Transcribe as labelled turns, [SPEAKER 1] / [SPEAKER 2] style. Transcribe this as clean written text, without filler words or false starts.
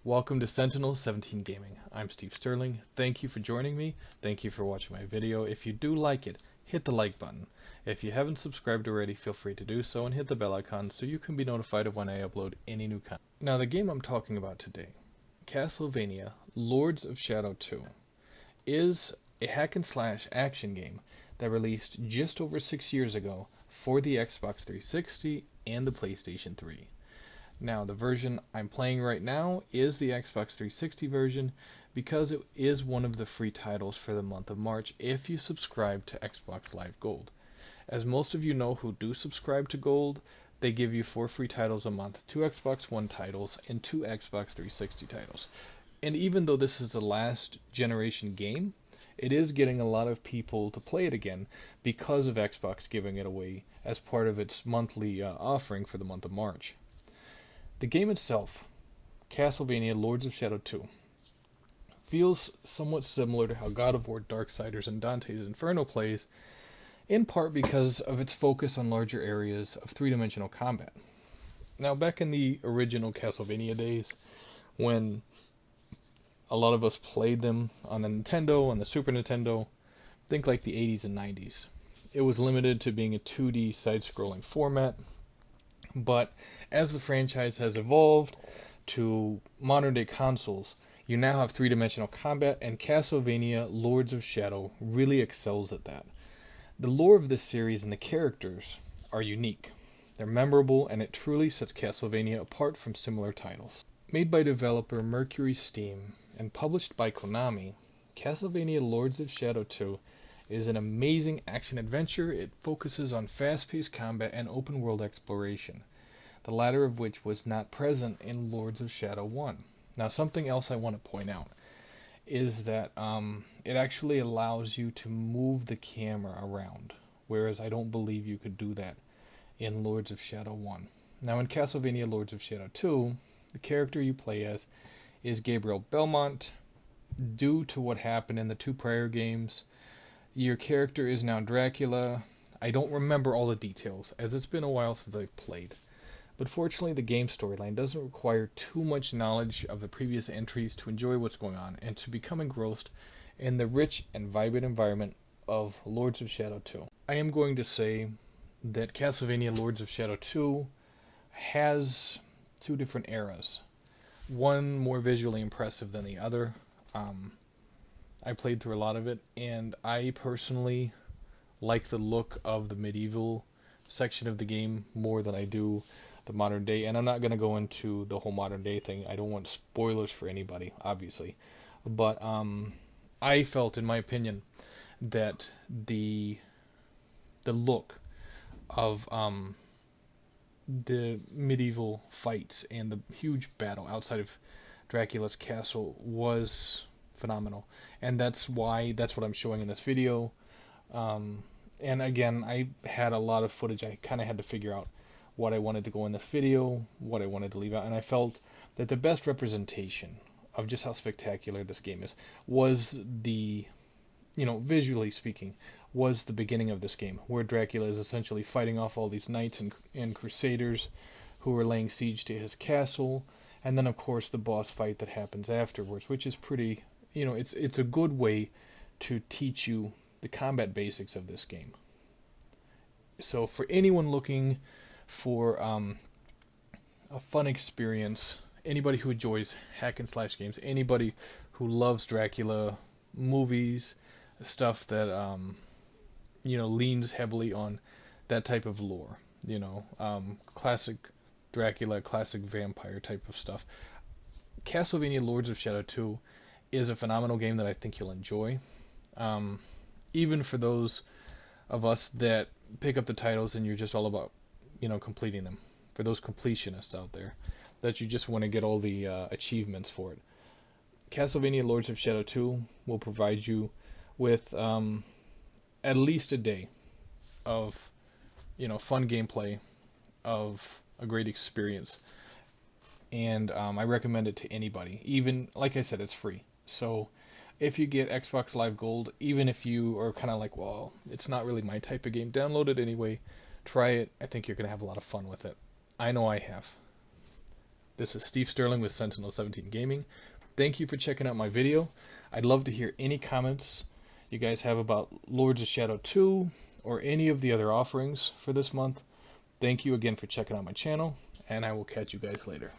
[SPEAKER 1] Welcome to Sentinel 17 Gaming. I'm Steve Sterling. Thank you for joining me. Thank you for watching my video. If you do like it, hit the like button. If you haven't subscribed already, feel free to do so and hit the bell icon so you can be notified of when I upload any new content. Now, the game I'm talking about today, Castlevania Lords of Shadow 2, is a hack and slash action game that released just over 6 years ago for the Xbox 360 and the PlayStation 3. Now, the version I'm playing right now is the Xbox 360 version because it is one of the free titles for the month of March if you subscribe to Xbox Live Gold. As most of you know who do subscribe to Gold, they give you 4 free titles a month, 2 Xbox One titles, and 2 Xbox 360 titles. And even though this is a last generation game, it is getting a lot of people to play it again because of Xbox giving it away as part of its monthly offering for the month of March. The game itself, Castlevania Lords of Shadow 2, feels somewhat similar to how God of War Darksiders and Dante's Inferno plays, in part because of its focus on larger areas of three-dimensional combat. Now, back in the original Castlevania days, when a lot of us played them on the Nintendo, on the Super Nintendo, think like the 80s and 90s, it was limited to being a 2D side-scrolling format. But as the franchise has evolved to modern day consoles, you now have three-dimensional combat, and Castlevania Lords of Shadow really excels at that. The lore of this series and the characters are unique. They're memorable, and it truly sets Castlevania apart from similar titles. Made by developer Mercury Steam and published by Konami, Castlevania Lords of Shadow 2 is an amazing action-adventure. It focuses on fast-paced combat and open-world exploration, the latter of which was not present in Lords of Shadow 1. Now, something else I want to point out is that it actually allows you to move the camera around, whereas I don't believe you could do that in Lords of Shadow 1. Now, in Castlevania Lords of Shadow 2, the character you play as is Gabriel Belmont. Due to what happened in the 2 prior games, your character is now Dracula. I don't remember all the details, as it's been a while since I've played. But fortunately, the game storyline doesn't require too much knowledge of the previous entries to enjoy what's going on and to become engrossed in the rich and vibrant environment of Lords of Shadow 2. I am going to say that Castlevania Lords of Shadow 2 has 2 different eras. One more visually impressive than the other. I played through a lot of it, and I personally like the look of the medieval section of the game more than I do the modern day. And I'm not going to go into the whole modern day thing. I don't want spoilers for anybody, obviously. But I felt, in my opinion, that the look of the medieval fights and the huge battle outside of Dracula's castle was phenomenal, and that's what I'm showing in this video. And again, I had a lot of footage. I kind of had to figure out what I wanted to go in this video, what I wanted to leave out, and I felt that the best representation of just how spectacular this game is was visually speaking, was the beginning of this game, where Dracula is essentially fighting off all these knights and crusaders who are laying siege to his castle, and then of course the boss fight that happens afterwards, which is pretty, it's a good way to teach you the combat basics of this game. So for anyone looking for a fun experience, anybody who enjoys hack and slash games, anybody who loves Dracula movies, stuff that leans heavily on that type of lore, classic Dracula, classic vampire type of stuff, Castlevania Lords of Shadow 2 is a phenomenal game that I think you'll enjoy. Even for those of us that pick up the titles and you're just all about, completing them. For those completionists out there that you just want to get all the achievements for it, Castlevania Lords of Shadow 2 will provide you with at least a day of, fun gameplay, of a great experience. And I recommend it to anybody. Even, like I said, it's free. So if you get Xbox Live Gold, even if you are kind of like, well, it's not really my type of game, download it anyway. Try it. I think you're going to have a lot of fun with it. I know I have. This is Steve Sterling with Sentinel17 Gaming. Thank you for checking out my video. I'd love to hear any comments you guys have about Lords of Shadow 2 or any of the other offerings for this month. Thank you again for checking out my channel, and I will catch you guys later.